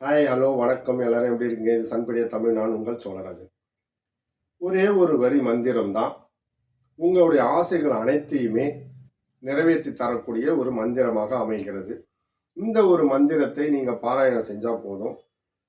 Hi, hello, வணக்கம். எல்லாரும் எப்படி இருக்கீங்க? இது சன்படிய தமிழ். நான் உங்கள் சோழராஜன். ஒரே ஒரு வரி மந்திரம் தான் உங்களுடைய ஆசைகள் அனைத்தையுமே நிறைவேற்றி தரக்கூடிய ஒரு மந்திரமாக அமைகிறது. இந்த ஒரு மந்திரத்தை நீங்க பாராயணம் செஞ்சா போதும்.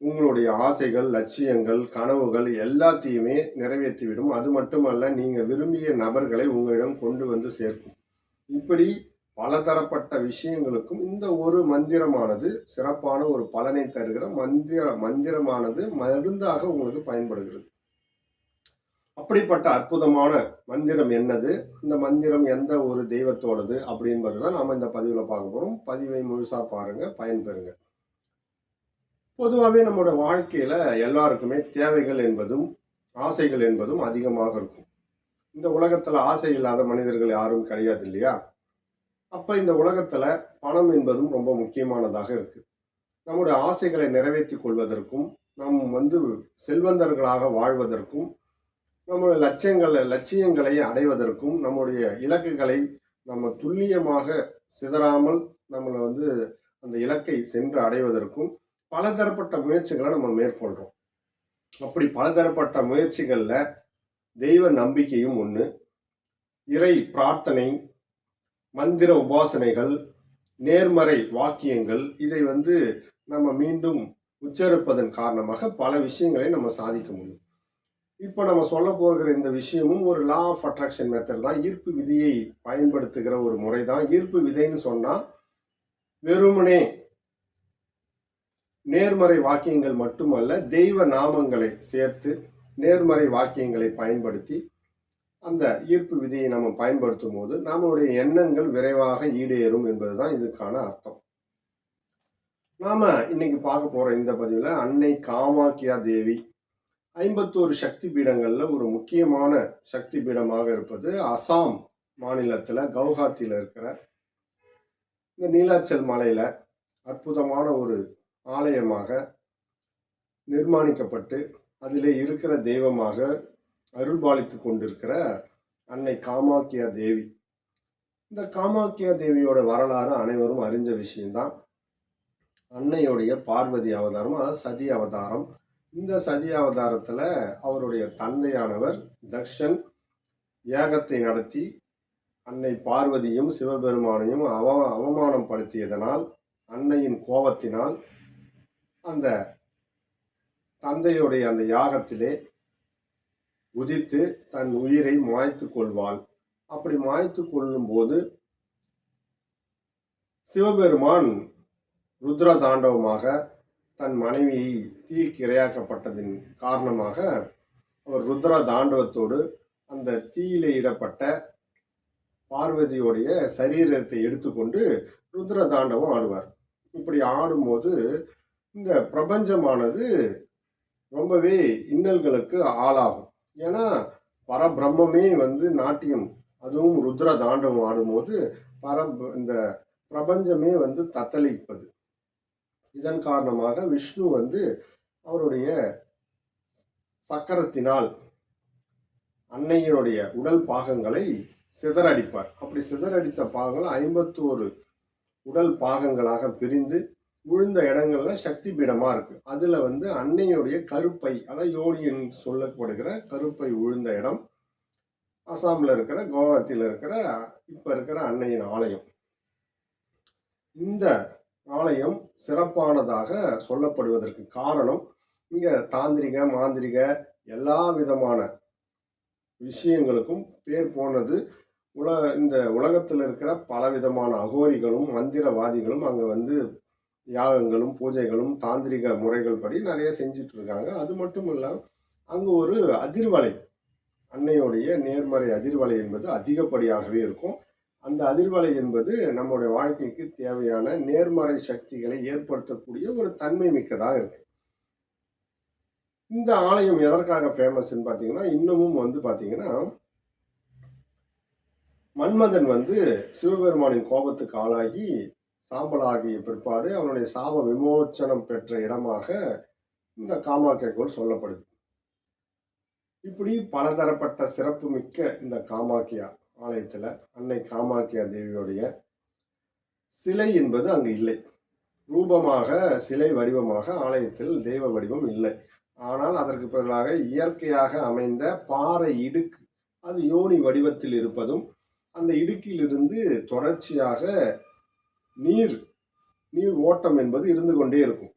உங்களுடைய ஆசைகள், லட்சியங்கள், கனவுகள் எல்லாத்தையுமே நிறைவேற்றிவிடும். அது மட்டுமல்ல, நீங்க விரும்பிய நபர்களை உங்களிடம் கொண்டு வந்து சேர்க்கும். இப்படி பலதரப்பட்ட விஷயங்களுக்கும் இந்த ஒரு மந்திரமானது சிறப்பான ஒரு பலனை தருகிற மந்திரமானது மருந்தாக உங்களுக்கு பயன்படுகிறது. அப்படிப்பட்ட அற்புதமான மந்திரம் என்னது? அந்த மந்திரம் எந்த ஒரு தெய்வத்தோடது அப்படின்றதுதான் நாம இந்த பதிவுல பார்க்க போறோம். பதிவை முழுசா பாருங்க, பயன்பெறுங்க. பொதுவாகவே நம்மளோட வாழ்க்கையில எல்லாருக்குமே தேவைகள் என்பதும் ஆசைகள் என்பதும் அதிகமாக இருக்கும். இந்த உலகத்துல ஆசை இல்லாத மனிதர்கள் யாரும் கிடையாது இல்லையா? அப்ப இந்த உலகத்துல பணம் என்பதும் ரொம்ப முக்கியமானதாக இருக்கு. நம்முடைய ஆசைகளை நிறைவேற்றிக் கொள்வதற்கும், நாம் செல்வந்தர்களாக வாழ்வதற்கும், நம்முடைய லட்சியங்களை அடைவதற்கும், நம்முடைய இலக்குகளை நம்ம துல்லியமாக சிதறாமல் நம்மளை அந்த இலக்கை சென்று அடைவதற்கும் பலதரப்பட்ட முயற்சிகளை நம்ம மேற்கொள்றோம். அப்படி பலதரப்பட்ட முயற்சிகள்ல தெய்வ நம்பிக்கையும் ஒண்ணு, இறை பிரார்த்தனை, மந்திர உபாசனைகள், நேர்மறை வாக்கியங்கள், இதை நம்ம மீண்டும் உச்சரிப்பதன் காரணமாக பல விஷயங்களை நம்ம சாதிக்க முடியும். இப்போ நம்ம சொல்ல போகிற இந்த விஷயமும் ஒரு லா ஆஃப் அட்ராக்ஷன் மெத்தட் தான். ஈர்ப்பு விதியை பயன்படுத்துகிற ஒரு முறை தான். ஈர்ப்பு விதைன்னு சொன்னா வெறுமனே நேர்மறை வாக்கியங்கள் மட்டுமல்ல, தெய்வ நாமங்களை சேர்த்து நேர்மறை வாக்கியங்களை பயன்படுத்தி அந்த ஈர்ப்பு விதியை நம்ம பயன்படுத்தும் போது நம்மளுடைய எண்ணங்கள் விரைவாக ஈடேறும் என்பதுதான் இதுக்கான அர்த்தம். நாம இன்னைக்கு பார்க்க போற இந்த பதிவுல அன்னை காமாக்கியா தேவி 51 சக்தி பீடங்கள்ல ஒரு முக்கியமான சக்தி பீடமாக இருப்பது அசாம் மாநிலத்துல கவுஹாத்தில இருக்கிற இந்த நீலாச்சல் மலையில அற்புதமான ஒரு ஆலயமாக நிர்மாணிக்கப்பட்டு அதிலே இருக்கிற தெய்வமாக அருள்பாலித்து கொண்டிருக்கிற அன்னை காமாக்கியா தேவி. இந்த காமாக்கியா தேவியோட வரலாறு அனைவரும் அறிஞ்ச விஷயம்தான். அன்னையுடைய பார்வதி அவதாரம், சதி அவதாரம். இந்த சதி அவதாரத்துல அவருடைய தந்தையானவர் தக்ஷன் யாகத்தை நடத்தி அன்னை பார்வதியும் சிவபெருமானையும் அவமானம் படுத்தியதனால், அன்னையின் கோபத்தினால் அந்த தந்தையுடைய அந்த யாகத்திலே உதித்து தன் உயிரை மாய்த்து கொள்வாள். அப்படி மாய்த்து கொள்ளும் போது சிவபெருமான் ருத்ர தாண்டவமாக தன் மனைவியை தீக்கு இரையாக்கப்பட்டதின் காரணமாக அவர் ருத்ர தாண்டவத்தோடு அந்த தீயிலே இடப்பட்ட பார்வதியுடைய சரீரத்தை எடுத்துக்கொண்டு ருத்ர தாண்டவம் ஆடுவார். இப்படி ஆடும்போது இந்த பிரபஞ்சமானது ரொம்பவே இன்னல்களுக்கு ஆளாகும். ஏன்னா பரபிரம்மே நாட்டியம், அதுவும் ருத்ர தாண்டவம் ஆடும்போது இந்த பிரபஞ்சமே தத்தளிப்பது. இதன் காரணமாக விஷ்ணு அவருடைய சக்கரத்தினால் அன்னையினுடைய உடல் பாகங்களை சிதறடிப்பார். அப்படி சிதறடித்த பாகங்கள் 51 உடல் பாகங்களாக பிரிந்து விழுந்த இடங்கள்ல சக்தி பீடமா இருக்கு. அதுல அன்னையுடைய கருப்பை, அதாவது யோனியன் சொல்லப்படுகிற கருப்பை விழுந்த இடம் அசாம்ல இருக்கிற குவஹாத்தில இருக்கிற இப்ப இருக்கிற அன்னையின் ஆலயம். இந்த ஆலயம் சிறப்பானதாக சொல்லப்படுவதற்கு காரணம், இங்க தாந்திரிக மாந்திரிக எல்லா விதமான விஷயங்களுக்கும் பேர் போனது. இந்த உலகத்தில் இருக்கிற பலவிதமான அகோரிகளும் மந்திரவாதிகளும் அங்க யாகங்களும் பூஜைகளும் தாந்திரிக முறைகள் படி நிறைய செஞ்சிட்டு இருக்காங்க. அது மட்டும் இல்லாம அங்க ஒரு அதிர்வலை, அன்னையுடைய நேர்மறை அதிர்வலை என்பது அதிகப்படியாகவே இருக்கும். அந்த அதிர்வலை என்பது நம்முடைய வாழ்க்கைக்கு தேவையான நேர்மறை சக்திகளை ஏற்படுத்தக்கூடிய ஒரு தன்மை மிக்கதாக இருக்கு. இந்த ஆலயம் எதற்காக ஃபேமஸ்ன்னு பார்த்தீங்கன்னா, இன்னமும் பார்த்தீங்கன்னா, மன்மதன் சிவபெருமானின் கோபத்துக்கு ஆளாகி சாம்பலாகிய பிற்பாடு அவனுடைய சாப விமோச்சனம் பெற்ற இடமாக இந்த காமாக்கியா கோயில் சொல்லப்படுது. இப்படி பலதரப்பட்ட சிறப்பு மிக்க இந்த காமாக்கியா ஆலயத்துல அன்னை காமாக்கியா தேவியுடைய சிலை என்பது அங்கு இல்லை. ரூபமாக, சிலை வடிவமாக ஆலயத்தில் தெய்வ வடிவம் இல்லை. ஆனால் அதற்கு பதிலாக இயற்கையாக அமைந்த பாறை இடுக்கு, அது யோனி வடிவத்தில் இருப்பதும், அந்த இடுக்கிலிருந்து தொடர்ச்சியாக நீர் நீர் ஓட்டம் என்பது இருந்து கொண்டே இருக்கும்.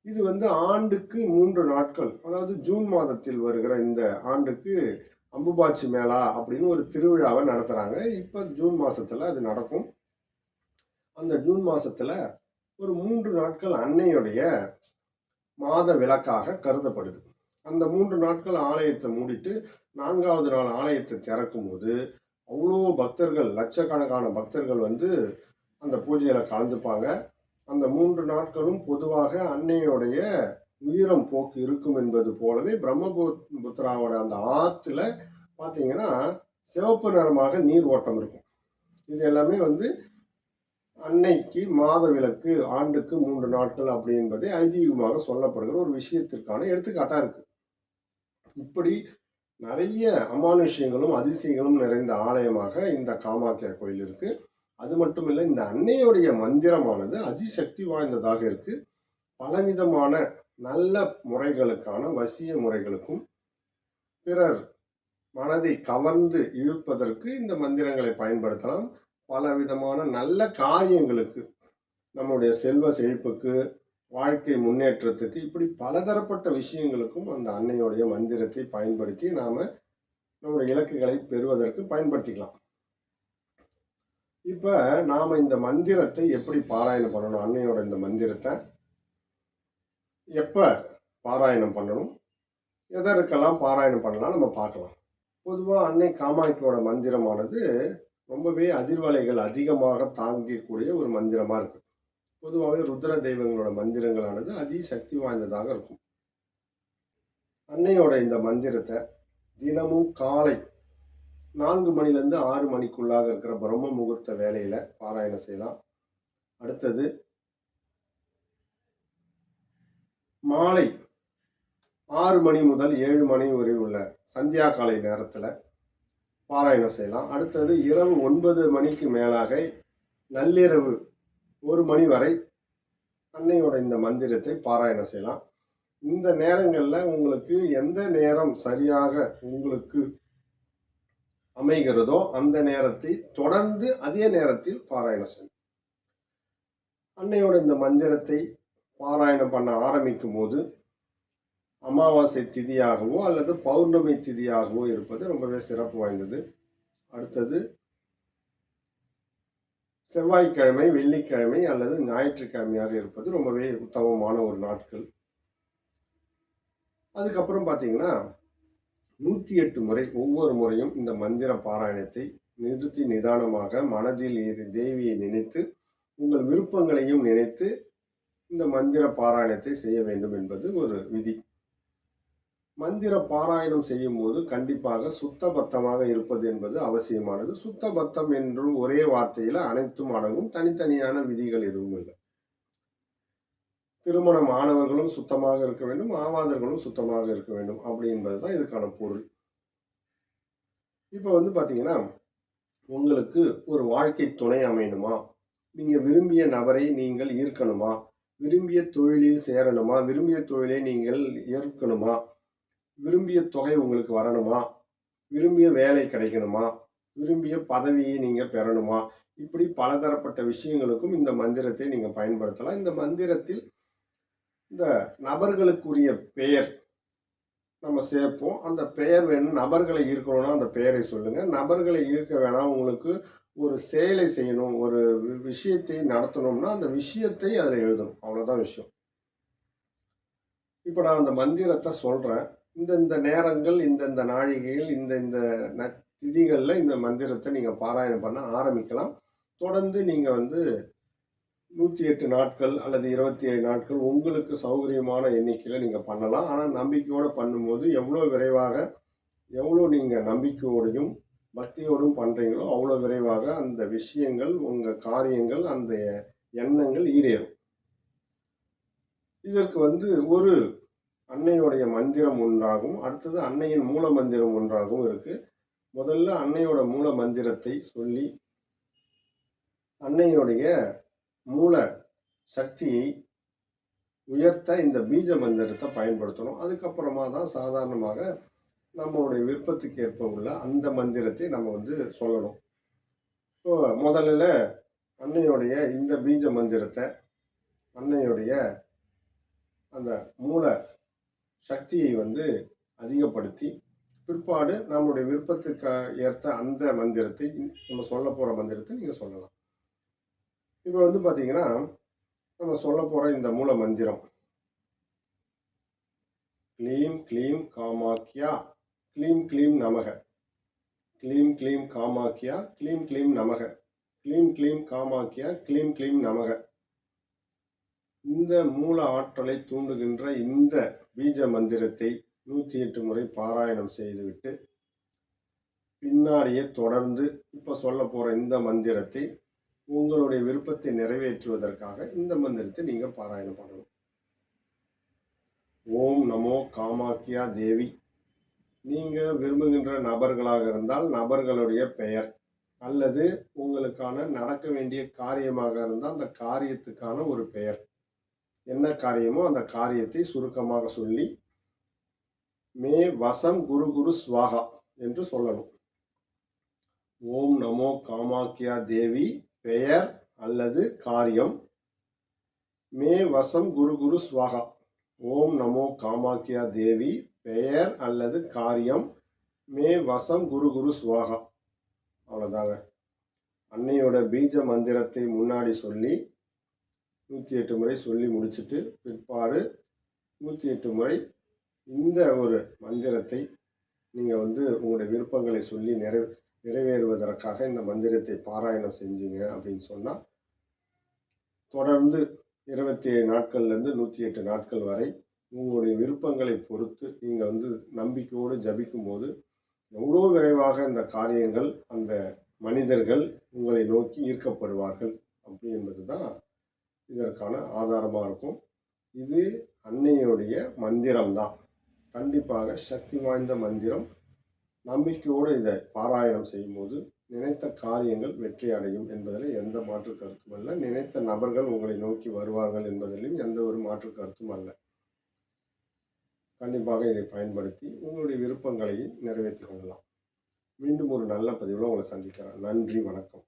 இது ஆண்டுக்கு 3 நாட்கள், அதாவது ஜூன் மாதத்தில் வருகிற இந்த ஆண்டுக்கு அம்புபாச்சி மேளா அப்படின்னு ஒரு திருவிழாவை நடத்துறாங்க. இப்ப ஜூன் மாசத்துல அது நடக்கும். அந்த ஜூன் மாசத்துல ஒரு 3 நாட்கள் அன்னையுடைய மாத விளக்காக கருதப்படுது. அந்த 3 நாட்கள் ஆலயத்தை மூடிட்டு 4வது நாள் ஆலயத்தை திறக்கும் போது அவ்வளோ பக்தர்கள், லட்சக்கணக்கான பக்தர்கள் அந்த பூஜையில கலந்துப்பாங்க. அந்த 3 நாட்களும் பொதுவாக அன்னையுடைய உயிரம் போக்கு இருக்கும் என்பது போலவே பிரம்மபுத்திராவோட அந்த ஆத்துல பார்த்தீங்கன்னா சிவப்பு நிறமாக நீர் ஓட்டம் இருக்கும். இது எல்லாமே அன்னைக்கு மாத விளக்கு ஆண்டுக்கு 3 நாட்கள் அப்படி என்பதை ஐதீகமாக சொல்லப்படுகிற ஒரு விஷயத்திற்கான எடுத்துக்காட்டா இருக்கு. இப்படி நிறைய அமானுஷ்யங்களும் அதிசயங்களும் நிறைந்த ஆலயமாக இந்த காமாக்கியா கோயில் இருக்கு. அது மட்டும் இல்லை, இந்த அன்னையுடைய மந்திரமானது அதிசக்தி வாய்ந்ததாக இருக்கு. பலவிதமான நல்ல முறைகளுக்கான வசிய முறைகளுக்கும் பிறர் மனதை கவர்ந்து இழுப்பதற்கு இந்த மந்திரங்களை பயன்படுத்தலாம். பலவிதமான நல்ல காரியங்களுக்கு, நம்முடைய செல்வ செழிப்புக்கு, வாழ்க்கை முன்னேற்றத்துக்கு, இப்படி பலதரப்பட்ட விஷயங்களுக்கும் அந்த அன்னையுடைய மந்திரத்தை பயன்படுத்தி நாம நம்முடைய இலக்குகளை பெறுவதற்கு பயன்படுத்திக்கலாம். இப்ப நாம இந்த மந்திரத்தை எப்படி பாராயணம் பண்ணணும், அன்னையோட இந்த மந்திரத்தை எப்ப பாராயணம் பண்ணணும், எதற்கெல்லாம் பாராயணம் பண்ணலாம் நம்ம பார்க்கலாம். பொதுவா அன்னை காமாக்கியோட மந்திரமானது ரொம்பவே அதிர்வலைகள் அதிகமாக தாங்கக்கூடிய ஒரு மந்திரமா இருக்கு. பொதுவாகவே ருத்ர தெய்வங்களோட மந்திரங்களானது அதிசக்தி வாய்ந்ததாக இருக்கும். அன்னையோட இந்த மந்திரத்தை தினமும் காலை 4 மணிலேருந்து 6 மணிக்குள்ளாக இருக்கிற பிரம்ம முகூர்த்த வேலையில பாராயணம் செய்யலாம். அடுத்தது மாலை 6 மணி முதல் 7 மணி வரை உள்ள சந்தியா காலை நேரத்துல பாராயணம் செய்யலாம். அடுத்தது இரவு 9 மணிக்கு மேலாக நள்ளிரவு 1 மணி வரை அன்னையோட இந்த மந்திரத்தை பாராயணம் செய்யலாம். இந்த நேரங்களில் உங்களுக்கு எந்த நேரம் சரியாக உங்களுக்கு அமைகிறதோ அந்த நேரத்தை தொடர்ந்து அதே நேரத்தில் பாராயணம் செய்யணும். அன்னையோட இந்த மந்திரத்தை பாராயணம் பண்ண ஆரம்பிக்கும் போது அமாவாசை திதியாகவோ அல்லது பௌர்ணமி திதியாகவோ இருப்பது ரொம்பவே சிறப்பு வாய்ந்தது. அடுத்தது செவ்வாய்க்கிழமை, வெள்ளிக்கிழமை அல்லது ஞாயிற்றுக்கிழமையாக இருப்பது ரொம்பவே உத்தமமான ஒரு நாட்கள். அதுக்கப்புறம் பார்த்தீங்கன்னா 108 முறை ஒவ்வொரு முறையும் இந்த மந்திர பாராயணத்தை நிறுத்தி நிதானமாக மனதில் தேவியை நினைத்து உங்கள் விருப்பங்களையும் நினைத்து இந்த மந்திர பாராயணத்தை செய்ய வேண்டும் என்பது ஒரு விதி. மந்திர பாராயணம் செய்யும் போது கண்டிப்பாக சுத்தபத்தமாக இருப்பது என்பது அவசியமானது. சுத்தபத்தம் என்று ஒரே வார்த்தையில அனைத்தும் அடங்கும், தனித்தனியான விதிகள் எதுவும் இல்லை. திருமணம் ஆனவர்களும் சுத்தமாக இருக்க வேண்டும், ஆவாதர்களும் சுத்தமாக இருக்க வேண்டும் அப்படி என்பதுதான் இதுக்கான பொருள். இப்ப பாத்தீங்கன்னா உங்களுக்கு ஒரு வாழ்க்கை துணை அமையணுமா, நீங்க விரும்பிய நபரை நீங்கள் ஈர்க்கணுமா, விரும்பிய தொழிலில் சேரணுமா, விரும்பிய தொழிலை நீங்கள் ஏற்கணுமா, விரும்பிய தொகை உங்களுக்கு வரணுமா, விரும்பிய வேலை கிடைக்கணுமா, விரும்பிய பதவியை நீங்க பெறணுமா, இப்படி பலதரப்பட்ட விஷயங்களுக்கும் இந்த மந்திரத்தை நீங்க பயன்படுத்தலாம். இந்த மந்திரத்தில் இந்த நபர்களுக்குரிய பெயர் நம்ம சேர்ப்போம். அந்த பெயர் வேணும், நபர்களை ஈர்க்கணும்னா அந்த பெயரை சொல்லுங்க. நபர்களை ஈர்க்க வேணாம், உங்களுக்கு ஒரு செயலை செய்யணும், ஒரு விஷயத்தை நடத்தணும்னா அந்த விஷயத்தை அதில் எழுதணும். அவ்வளோதான் விஷயம். இப்போ நான் அந்த மந்திரத்தை சொல்றேன். இந்த நேரங்கள், இந்த நாழிகைகள், இந்த திதிகளில் இந்த மந்திரத்தை நீங்கள் பாராயணம் பண்ண ஆரம்பிக்கலாம். தொடர்ந்து நீங்கள் 108 நாட்கள் அல்லது 27 நாட்கள் உங்களுக்கு சௌகரியமான எண்ணிக்கையில் நீங்கள் பண்ணலாம். ஆனால் நம்பிக்கையோடு பண்ணும்போது எவ்வளோ விரைவாக, எவ்வளோ நீங்கள் நம்பிக்கையோடையும் பக்தியோடும் பண்ணுறீங்களோ அவ்வளோ விரைவாக அந்த விஷயங்கள், உங்கள் காரியங்கள், அந்த எண்ணங்கள் ஈடேறும். இதற்கு ஒரு அன்னையோடைய மந்திரம் ஒன்றாகவும் அடுத்தது அன்னையின் மூல மந்திரம் ஒன்றாகவும் இருக்கு. முதல்ல அன்னையோட மூல மந்திரத்தை சொல்லி அன்னையோடைய மூல சக்தியை உயர்த்த இந்த பீஜ மந்திரத்தை பயன்படுத்தணும். அதுக்கப்புறமா தான் சாதாரணமாக நம்மளுடைய விருப்பத்துக்கு ஏற்ப உள்ள அந்த மந்திரத்தை நம்ம சொல்லணும். ஸோ முதல்ல அன்னையுடைய இந்த பீஜ மந்திரத்தை, அன்னையுடைய அந்த மூல சக்தியை அதிகப்படுத்தி, பிற்பாடு நம்முடைய விருப்பத்துக்கு ஏற்ற அந்த மந்திரத்தை, நம்ம சொல்ல போகிற மந்திரத்தை நீங்கள் சொல்லலாம். இப்போ பார்த்தீங்கன்னா, நம்ம சொல்ல போகிற இந்த மூல மந்திரம் க்ளீம் க்ளீம் காமாக்கியா க்ளீம் க்ளீம் நமக, க்ளீம் க்ளீம் காமாக்கியா க்ளீம் க்ளீம் நமக, க்ளீம் க்ளீம் காமாக்கியா க்ளீம் க்ளீம் நமக. இந்த மூல ஆற்றலை தூண்டுகின்ற இந்த பீஜ மந்திரத்தை 108 முறை பாராயணம் செய்துவிட்டு, பின்னாடியே தொடர்ந்து இப்போ சொல்ல போகிற இந்த மந்திரத்தை உங்களுடைய விருப்பத்தை நிறைவேற்றுவதற்காக இந்த மந்திரத்தை நீங்கள் பாராயணம் பண்ணணும். ஓம் நமோ காமாக்கியா தேவி. நீங்கள் விரும்புகின்ற நபர்களாக இருந்தால் நபர்களுடைய பெயர், அல்லது உங்களுக்கான நடக்க வேண்டிய காரியமாக இருந்தால் அந்த காரியத்துக்கான ஒரு பெயர், என்ன காரியமோ அந்த காரியத்தை சுருக்கமாக சொல்லி மே வசம் குரு குரு ஸ்வாகா என்று சொல்லணும். ஓம் நமோ காமாக்கியா தேவி பெயர் அல்லது காரியம், மே வசம் குரு குரு ஸ்வாகா. ஓம் நமோ காமாக்கியா தேவி பெயர் அல்லது காரியம், மே வசம் குரு குரு ஸ்வாகா. அவ்வளோதாங்க. அன்னையோட பீஜ மந்திரத்தை முன்னாடி சொல்லி 108 முறை சொல்லி முடிச்சுட்டு, பிற்பாடு 108 முறை இந்த ஒரு மந்திரத்தை நீங்கள் உங்களுடைய விருப்பங்களை சொல்லி நிறைவேறுவதற்காக இந்த மந்திரத்தை பாராயணம் செஞ்சீங்க அப்படின்னு சொன்னால், தொடர்ந்து 27 நாட்கள்லேருந்து 108 நாட்கள் வரை உங்களுடைய விருப்பங்களை பொறுத்து நீங்கள் நம்பிக்கையோடு ஜபிக்கும் போது எவ்வளோ விரைவாக இந்த காரியங்கள், அந்த மனிதர்கள் உங்களை நோக்கி ஈர்க்கப்படுவார்கள் அப்படி என்பது தான் இதற்கான ஆதாரமாக இருக்கும். இது அன்னையுடைய மந்திரம்தான், கண்டிப்பாக சக்தி வாய்ந்த மந்திரம். நம்பிக்கையோடு இதை பாராயணம் செய்யும்போது நினைத்த காரியங்கள் வெற்றி அடையும் என்பதில் எந்த மாற்று கருத்தும் அல்ல. நினைத்த நபர்கள் உங்களை நோக்கி வருவார்கள் என்பதிலும் எந்த ஒரு மாற்று கருத்தும் அல்ல. கண்டிப்பாக இதை பயன்படுத்தி உங்களுடைய விருப்பங்களை நிறைவேற்றிக் கொள்ளலாம். மீண்டும் ஒரு நல்ல பதிவில் உங்களை சந்திக்கிறேன். நன்றி, வணக்கம்.